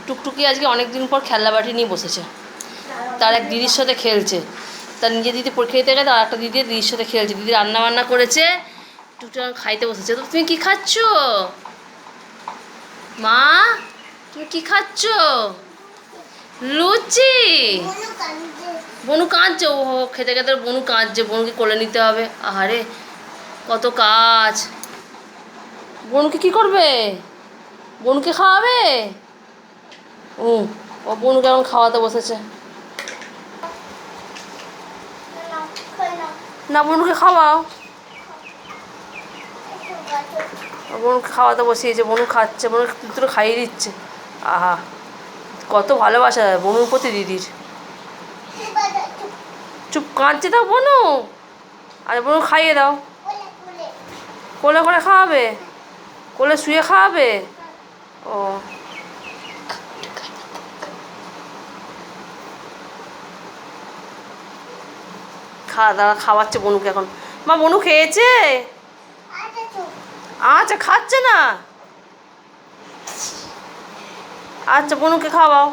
টুকটুকি আজকে অনেক দিন পর খেলনা বাটি নিয়ে বসেছে, তার এক দিদির সাথে খেলছে। তার নিজের দিদি পরীক্ষা দিতে গেছে, আর একটা দিদি দিদির সাথে খেলছে। দিদি রান্না বান্না করেছে, টুকটুক খাইতে বসেছে। তো তুমি কি খাচ্ছ মা? তুমি কি খাচ্ছ? লুচি। বনু কাঁদছে, ও খেতে খেতে বনু কাঁদছে, বনুকে কোলে নিতে হবে। আহারে কত কাজ। বনুকে কি করবে? বনুকে খাওয়াবে? ও ও বনুকে এখন খাওয়াতে বসেছে। না, বনুকে খাওয়াও। বনুকে খাওয়াতে বসিয়েছে, বনু খাচ্ছে, বনুকে দুটো খাইয়ে দিচ্ছে। আহা কত ভালোবাসা বনুর প্রতি দিদির। চুপ, কাঁদছে দাও বনু। আর বনু খাইয়ে দাও। কোলে করে খাওয়াবে? কোলে শুয়ে খাওয়াবে? ও দাঁড়া, খাওয়াচ্ছে বনুকে এখন। মা বনু খেয়েছে? আচ্ছা খাচ্ছে না, আচ্ছা বনুকে খাওয়াও।